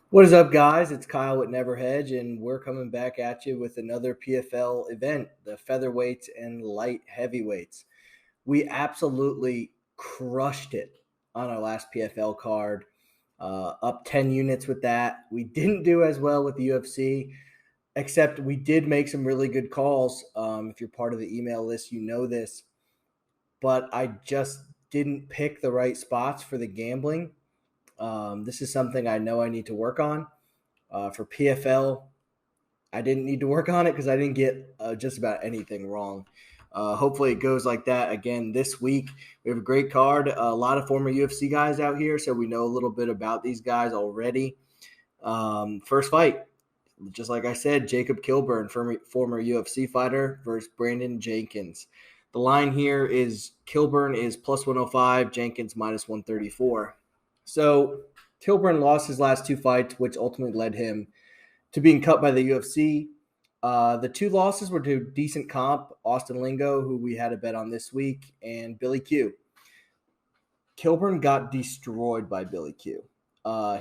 What is up, guys? It's Kyle with Never Hedge, and we're coming back at you with another PFL event, the featherweights and light heavyweights. We absolutely crushed it on our last PFL card, up 10 units with that. We didn't do as well with the UFC, except we did make some really good calls. If you're part of the email list, you know this, but I just didn't pick the right spots for the gambling. This is something I know I need to work on. For PFL, I didn't need to work on it because I didn't get just about anything wrong. Hopefully, it goes like that again this week. We have a great card, a lot of former UFC guys out here, so we know a little bit about these guys already. First fight, just like I said, Jacob Kilburn, former UFC fighter, versus Brandon Jenkins. The line here is Kilburn is plus 105, Jenkins minus 134. So Kilburn lost his last two fights, which ultimately led him to being cut by the UFC. The two losses were to decent comp, Austin Lingo, who we had a bet on this week, and Billy Q. Kilburn got destroyed by Billy Q.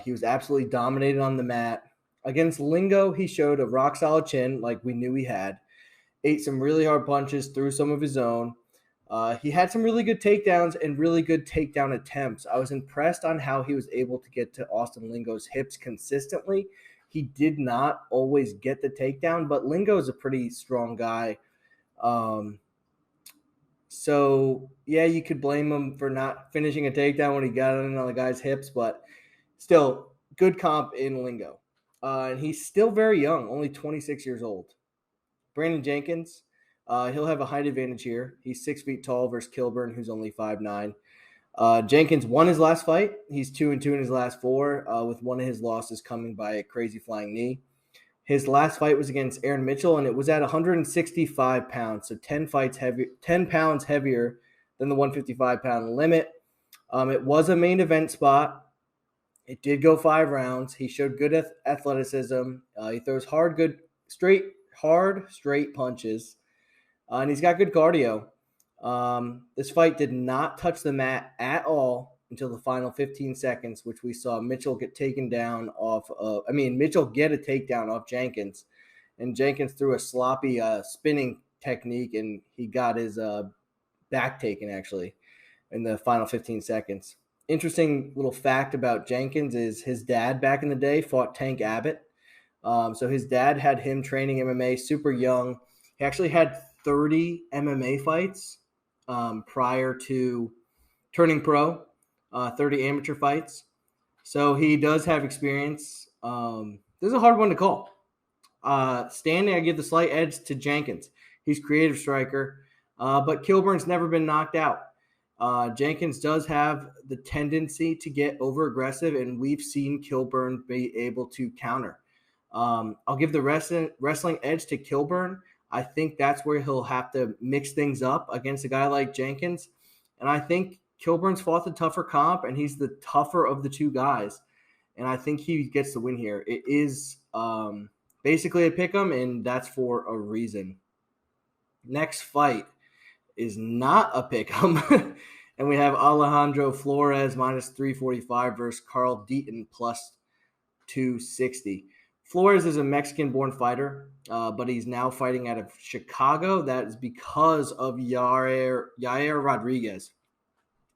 He was absolutely dominated on the mat. Against Lingo, he showed a rock-solid chin like we knew he had, ate some really hard punches, threw some of his own. He had some really good takedowns and really good takedown attempts. I was impressed on how he was able to get to Austin Lingo's hips consistently. He did not always get the takedown, but Lingo is a pretty strong guy. So, yeah, you could blame him for not finishing a takedown when he got in on the guy's hips, but still, good comp in Lingo. And he's still very young, only 26 years old. Brandon Jenkins, he'll have a height advantage here. He's 6 feet tall versus Kilburn, who's only 5'9". Jenkins won his last fight. He's 2-2 in his last four, with one of his losses coming by a crazy flying knee. His last fight was against Aaron Mitchell, and it was at 165 pounds, so 10 pounds heavier than the 155-pound limit. It was a main event spot. It did go 5 rounds. He showed good athleticism. He throws straight punches, and he's got good cardio. This fight did not touch the mat at all until the final 15 seconds, which we saw Mitchell get a takedown off Jenkins, and Jenkins threw a sloppy spinning technique, and he got his back taken actually in the final 15 seconds. Interesting little fact about Jenkins is his dad back in the day fought Tank Abbott. So his dad had him training MMA super young. He actually had 30 MMA fights prior to turning pro, 30 amateur fights. So he does have experience. This is a hard one to call. Standing, I give the slight edge to Jenkins. He's creative striker, but Kilburn's never been knocked out. Jenkins does have the tendency to get over aggressive, and we've seen Kilburn be able to counter. I'll give the wrestling edge to Kilburn. I think that's where he'll have to mix things up against a guy like Jenkins. And I think Kilburn's fought the tougher comp, and he's the tougher of the two guys. And I think he gets the win here. It is basically a pick'em, and that's for a reason. Next fight is not a pick'em. And we have Alejandro Flores minus 345 versus Carl Deaton plus 260. Flores is a Mexican-born fighter, but he's now fighting out of Chicago. That is because of Yair Rodriguez.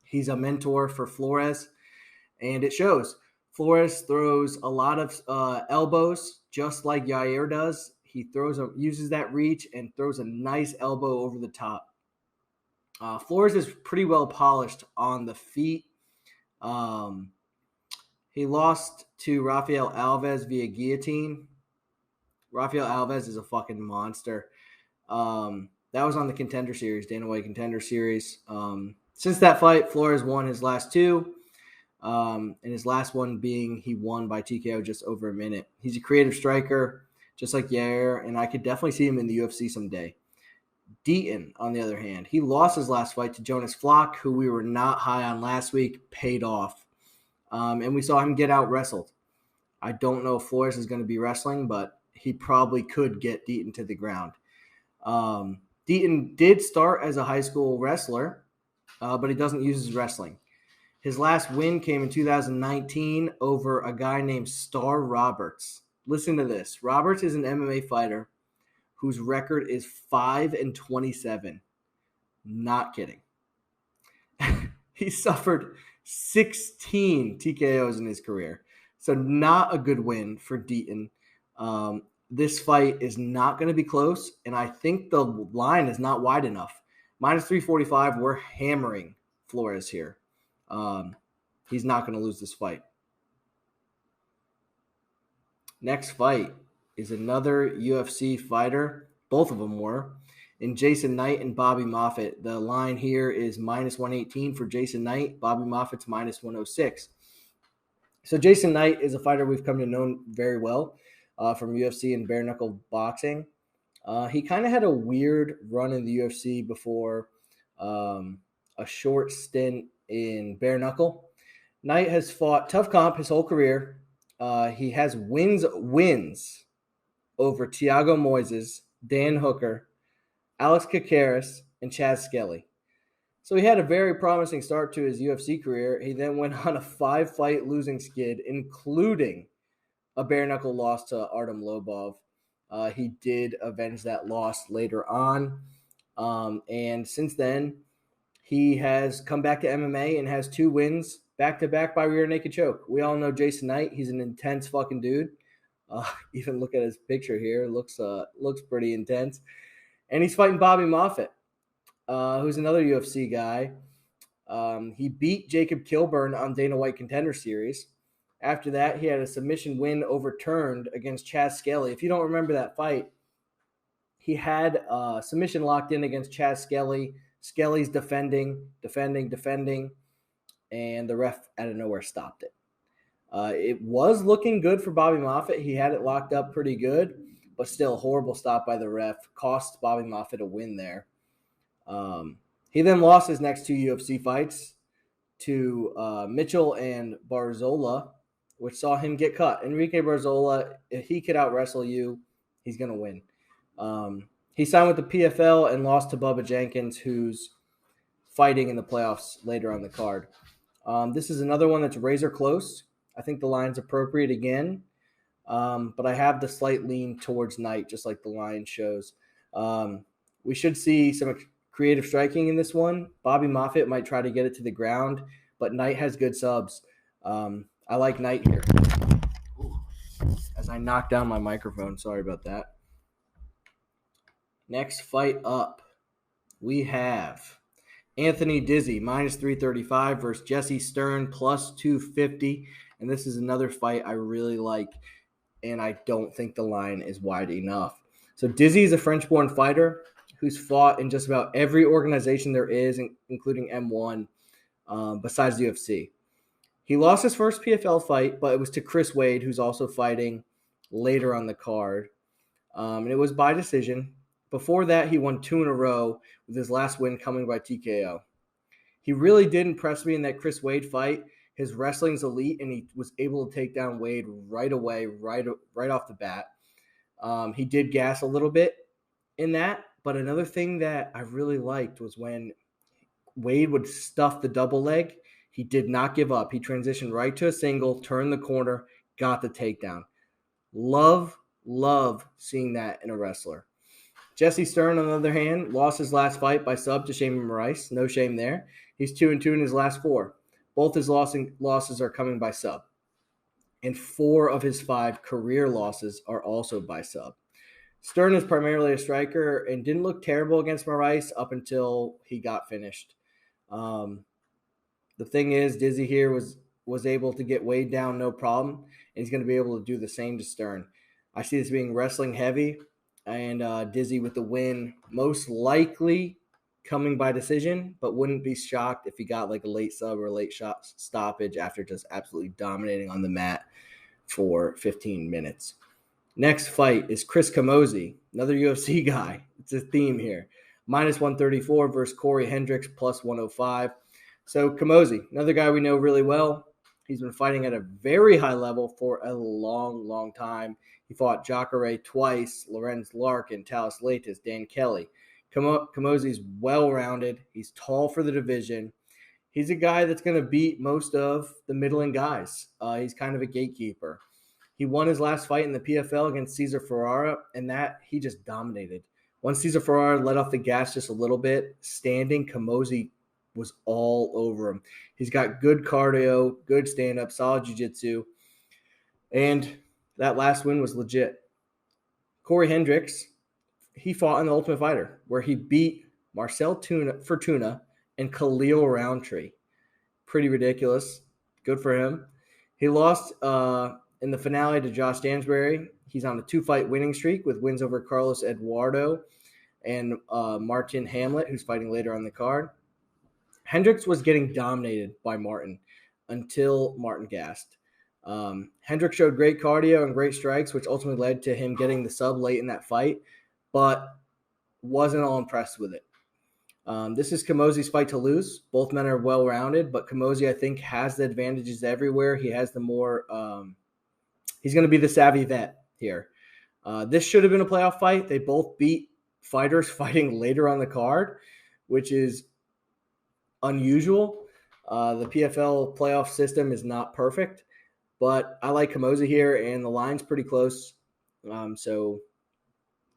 He's a mentor for Flores, and it shows. Flores throws a lot of elbows, just like Yair does. He uses that reach and throws a nice elbow over the top. Flores is pretty well polished on the feet. He lost to Rafael Alves via guillotine. Rafael Alves is a fucking monster. That was on the Contender Series, Dana White Contender Series. Since that fight, Flores won his last two, and his last one being he won by TKO just over a minute. He's a creative striker, just like Yair, and I could definitely see him in the UFC someday. Deaton, on the other hand, he lost his last fight to Jonas Flock, who we were not high on last week, paid off. And we saw him get out wrestled. I don't know if Flores is going to be wrestling, but he probably could get Deaton to the ground. Deaton did start as a high school wrestler, but he doesn't use his wrestling. His last win came in 2019 over a guy named Star Roberts. Listen to this. Roberts is an MMA fighter whose record is 5-27. Not kidding. He suffered 16 TKOs in his career. So not a good win for Deaton. This fight is not going to be close, and I think the line is not wide enough. Minus 345, we're hammering Flores here. He's not going to lose this fight. Next fight is another UFC fighter. Both of them were. In Jason Knight and Bobby Moffett. The line here is minus 118 for Jason Knight. Bobby Moffitt's minus 106. So Jason Knight is a fighter we've come to know very well from UFC and bare knuckle boxing. He kind of had a weird run in the UFC before a short stint in bare knuckle. Knight has fought tough comp his whole career. He has wins over Thiago Moises, Dan Hooker, Alex Caceres, and Chaz Skelly. So he had a very promising start to his UFC career. He then went on a 5-fight losing skid, including a bare-knuckle loss to Artem Lobov. He did avenge that loss later on. And since then, he has come back to MMA and has 2 wins back-to-back by rear naked choke. We all know Jason Knight. He's an intense fucking dude. Even look at his picture here. Looks pretty intense. And he's fighting Bobby Moffett, who's another UFC guy. He beat Jacob Kilburn on Dana White Contender Series. After that, he had a submission win overturned against Chaz Skelly. If you don't remember that fight, he had a submission locked in against Chaz Skelly. Skelly's defending, and the ref out of nowhere stopped it. It was looking good for Bobby Moffett. He had it locked up pretty good, but still a horrible stop by the ref. Cost Bobby Moffett a win there. He then lost his next 2 UFC fights to Mitchell and Barzola, which saw him get cut. Enrique Barzola, if he could out-wrestle you, he's going to win. He signed with the PFL and lost to Bubba Jenkins, who's fighting in the playoffs later on the card. This is another one that's razor close. I think the line's appropriate again, but I have the slight lean towards Knight, just like the line shows. We should see some creative striking in this one. Bobby Moffett might try to get it to the ground, but Knight has good subs. I like Knight here. Ooh, as I knock down my microphone, sorry about that. Next fight up, we have Anthony Dizy, minus 335 versus Jesse Stirn, plus 250. And this is another fight I really like, and I don't think the line is wide enough. So Dizy is a French-born fighter who's fought in just about every organization there is, including M1, besides the UFC. He lost his first PFL fight, but it was to Chris Wade, who's also fighting later on the card. And it was by decision. Before that, he won 2 in a row, with his last win coming by TKO. He really did impress me in that Chris Wade fight. His wrestling's elite, and he was able to take down Wade right away, right off the bat. He did gas a little bit in that, but another thing that I really liked was when Wade would stuff the double leg, he did not give up. He transitioned right to a single, turned the corner, got the takedown. Love seeing that in a wrestler. Jesse Stirn, on the other hand, lost his last fight by sub to Sheymon Moraes. No shame there. He's 2-2 in his last 4. Both his losses are coming by sub. And 4 of his 5 career losses are also by sub. Stirn is primarily a striker and didn't look terrible against Moraes up until he got finished. The thing is, Dizy here was able to get Wade down no problem, and he's going to be able to do the same to Stirn. I see this being wrestling heavy, and Dizy with the win, most likely coming by decision, but wouldn't be shocked if he got like a late sub or a late shot stoppage after just absolutely dominating on the mat for 15 minutes. Next fight is Chris Camozzi, another UFC guy. It's a theme here. Minus 134 versus Cory Hendricks, plus 105. So Camozzi, another guy we know really well. He's been fighting at a very high level for a long time. He fought Jacare twice, Lorenz Larkin, Talis Latis, Dan Kelly. Camozzi's well-rounded. He's tall for the division. He's a guy that's going to beat most of the middling guys. He's kind of a gatekeeper. He won his last fight in the PFL against Cezar Ferreira, and that he just dominated. Once Cezar Ferreira let off the gas just a little bit, standing, Camozzi was all over him. He's got good cardio, good stand-up, solid jiu-jitsu, and that last win was legit. Cory Hendricks, he fought in the Ultimate Fighter, where he beat Marcel Fortuna and Khalil Roundtree. Pretty ridiculous. Good for him. He lost in the finale to Josh Stansbury. He's on a 2-fight winning streak with wins over Carlos Eduardo and Marthin Hamlet, who's fighting later on the card. Hendricks was getting dominated by Martin until Martin gassed. Hendricks showed great cardio and great strikes, which ultimately led to him getting the sub late in that fight, but wasn't all impressed with it. This is Camozzi's fight to lose. Both men are well-rounded, but Camozzi, I think, has the advantages everywhere. He has the more he's going to be the savvy vet here. This should have been a playoff fight. They both beat fighters fighting later on the card, which is unusual. The PFL playoff system is not perfect, but I like Camozzi here, and the line's pretty close. So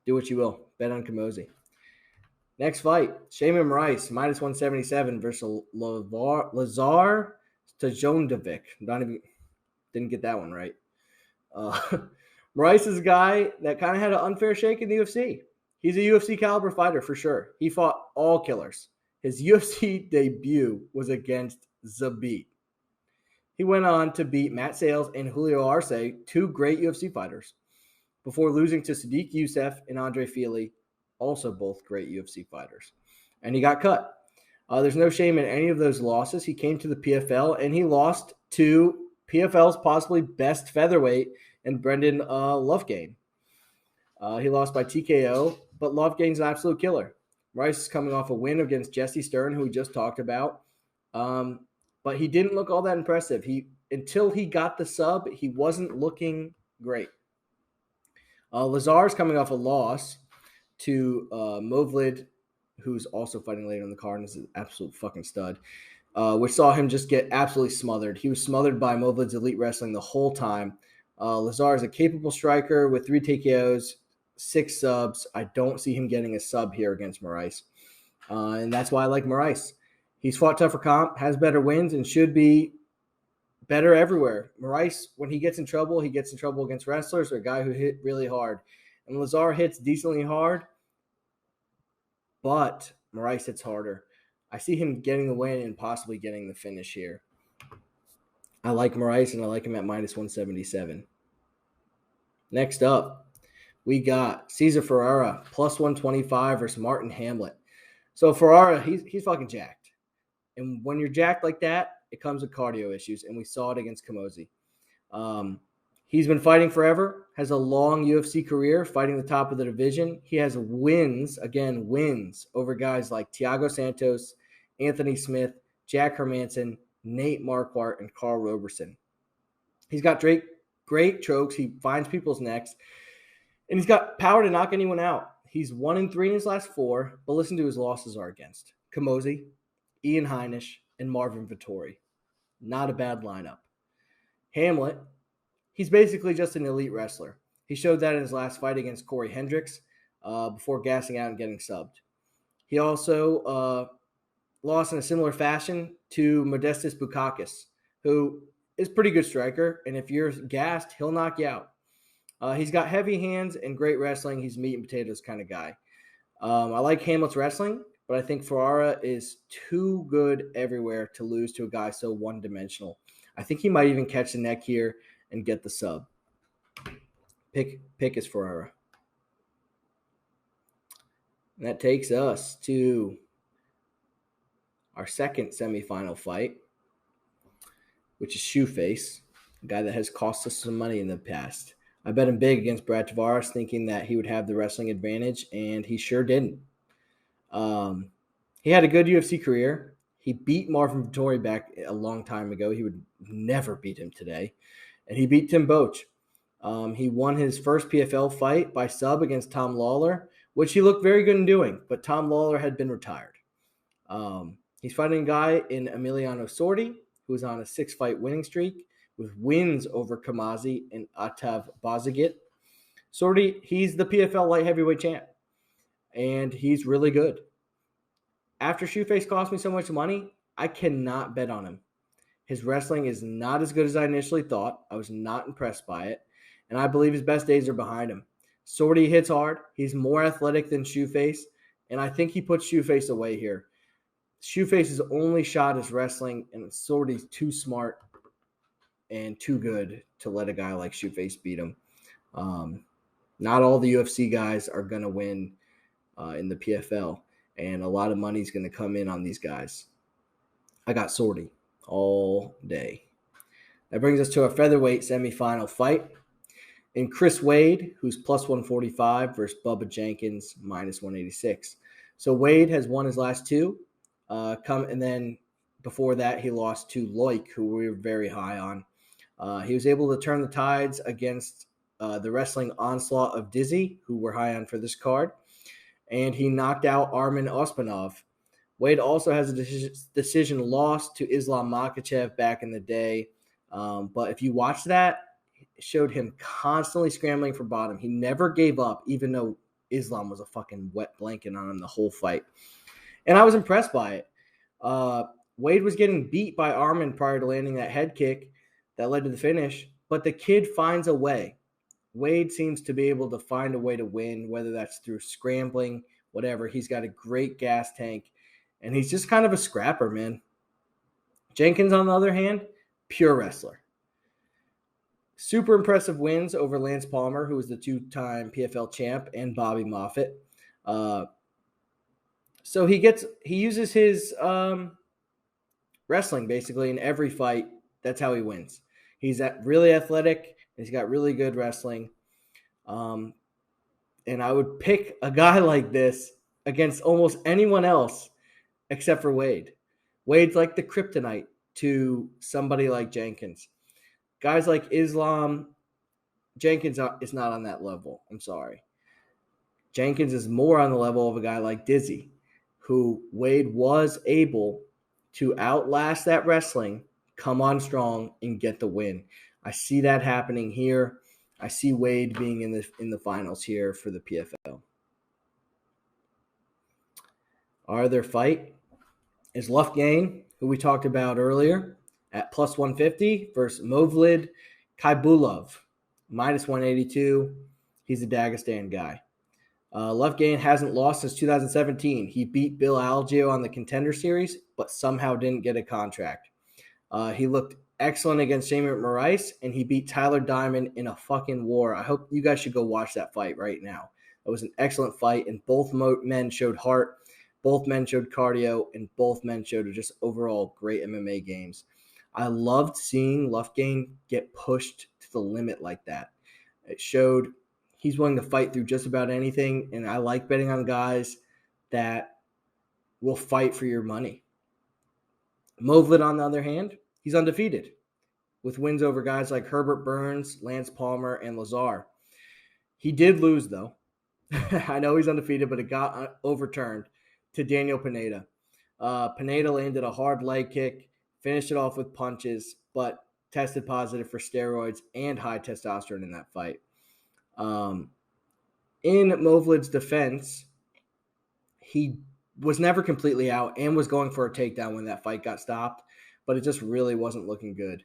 do what you will. Bet on Camozzi. Next fight, Sheymon Moraes, minus 177 versus Lazar Stojadinovic. Didn't get that one right. Moraes is a guy that kind of had an unfair shake in the UFC. He's a UFC caliber fighter for sure. He fought all killers. His UFC debut was against Zabit. He went on to beat Matt Sales and Julio Arce, 2 great UFC fighters, before losing to Sadiq Youssef and Andre Fili, also both great UFC fighters. And he got cut. There's no shame in any of those losses. He came to the PFL, and he lost to PFL's possibly best featherweight and Brendan Loughnane. He lost by TKO, but Loughnane's an absolute killer. Rice is coming off a win against Jesse Stirn, who we just talked about. But he didn't look all that impressive. Until he got the sub, he wasn't looking great. Lazar's coming off a loss to Movlid, who's also fighting later in the card and is an absolute fucking stud, which saw him just get absolutely smothered. He was smothered by Movlid's elite wrestling the whole time. Lazar is a capable striker with 3 TKOs, 6 subs. I don't see him getting a sub here against Moraes. And that's why I like Moraes. He's fought tougher comp, has better wins, and should be better everywhere. Moraes, when he gets in trouble against wrestlers or a guy who hit really hard. And Lazar hits decently hard, but Moraes hits harder. I see him getting the win and possibly getting the finish here. I like Moraes, and I like him at minus 177. Next up, we got Cezar Ferreira, plus 125 versus Marthin Hamlet. So Ferreira, he's fucking jacked. And when you're jacked like that, it comes with cardio issues, and we saw it against Camozzi. He's been fighting forever, has a long UFC career, fighting the top of the division. He has wins over guys like Thiago Santos, Anthony Smith, Jack Hermanson, Nate Marquardt, and Carl Roberson. He's got great chokes. He finds people's necks, and he's got power to knock anyone out. He's 1-3 in his last 4, but listen to his losses are against Camozzi, Ian Heinisch, and Marvin Vettori. Not a bad lineup. Hamlet, he's basically just an elite wrestler. He showed that in his last fight against Cory Hendricks before gassing out and getting subbed. He also lost in a similar fashion to Modestas Bukauskas, who is a pretty good striker, and if you're gassed, he'll knock you out. He's got heavy hands and great wrestling. He's meat and potatoes kind of guy. I like Hamlet's wrestling, but I think Ferreira is too good everywhere to lose to a guy so one-dimensional. I think he might even catch the neck here and get the sub. Pick is Ferreira. And that takes us to our second semifinal fight, which is Shoeface, a guy that has cost us some money in the past. I bet him big against Brad Tavares, thinking that he would have the wrestling advantage, and he sure didn't. He had a good UFC career. He beat Marvin Vettori back a long time ago. He would never beat him today. And he beat Tim Boetsch. He won his first PFL fight by sub against Tom Lawler, which he looked very good in doing, but Tom Lawler had been retired. He's fighting a guy in Emiliano Sordi, who's on a 6-fight winning streak with wins over Camozzi and Atav Bazagit. Sordi, he's the PFL light heavyweight champ, and he's really good. After Shoeface cost me so much money, I cannot bet on him. His wrestling is not as good as I initially thought. I was not impressed by it, and I believe his best days are behind him. Sordi hits hard. He's more athletic than Shoeface, and I think he puts Shoeface away here. Shoeface's only shot is wrestling, and Sordi's too smart and too good to let a guy like Shoeface beat him. Not all the UFC guys are going to win in the PFL, and a lot of money is going to come in on these guys. I got Sordi all day. That brings us to a featherweight semifinal fight. In Chris Wade, who's plus 145 versus Bubba Jenkins, minus 186. So Wade has won his last two. And then before that, he lost to Loik, who we were very high on. He was able to turn the tides against the wrestling onslaught of Dizy, who we're high on for this card. And he knocked out Arman Osmanov. Wade also has a decision loss to Islam Makhachev back in the day. But if you watch that, it showed him constantly scrambling for bottom. He never gave up, even though Islam was a fucking wet blanket on him the whole fight. And I was impressed by it. Wade was getting beat by Arman prior to landing that head kick that led to the finish, but the kid finds a way. Wade seems to be able to find a way to win, whether that's through scrambling, whatever. He's got a great gas tank, and he's just kind of a scrapper, man. Jenkins, on the other hand, pure wrestler. Super impressive wins over Lance Palmer, who was the 2-time PFL champ, and Bobby Moffett. So he uses his wrestling basically in every fight. That's how he wins. He's really athletic. He's got really good wrestling. And I would pick a guy like this against almost anyone else except for Wade. Wade's like the kryptonite to somebody like Jenkins. Guys like Islam, Jenkins is not on that level. I'm sorry. Jenkins is more on the level of a guy like Dizy, who Wade was able to outlast that wrestling, come on strong, and get the win. I see that happening here. I see Wade being in the finals here for the PFL. Our other fight is Loughnane, who we talked about earlier, at plus 150 versus Movlid Khaybulaev, minus 182. He's a Dagestan guy. Loughnane hasn't lost since 2017. He beat Bill Algeo on the Contender Series, but somehow didn't get a contract. He looked excellent against Sheymon Moraes, and he beat Tyler Diamond in a fucking war. I hope you guys should go watch that fight right now. It was an excellent fight, and both men showed heart, both men showed cardio, and both men showed just overall great MMA games. I loved seeing Loughnane get pushed to the limit like that. It showed he's willing to fight through just about anything, and I like betting on guys that will fight for your money. Movlid, on the other hand, he's undefeated with wins over guys like Herbert Burns, Lance Palmer, and Lazar. He did lose, though. I know he's undefeated, but it got overturned to Daniel Pineda. Pineda landed a hard leg kick, finished it off with punches, but tested positive for steroids and high testosterone in that fight. In Movlid's defense, he was never completely out and was going for a takedown when that fight got stopped, but it just really wasn't looking good.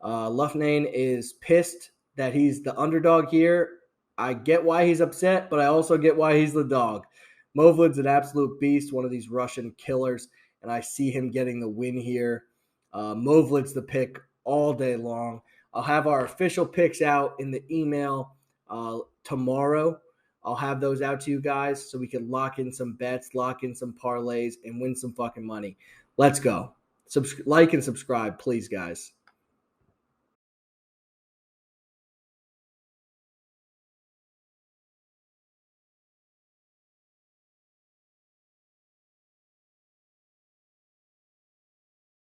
Loughnane is pissed that he's the underdog here. I get why he's upset, but I also get why he's the dog. Movlid's an absolute beast, one of these Russian killers, and I see him getting the win here. Movlid's the pick all day long. I'll have our official picks out in the email tomorrow. I'll have those out to you guys so we can lock in some bets, lock in some parlays, and win some fucking money. Let's go. Like and subscribe, please, guys.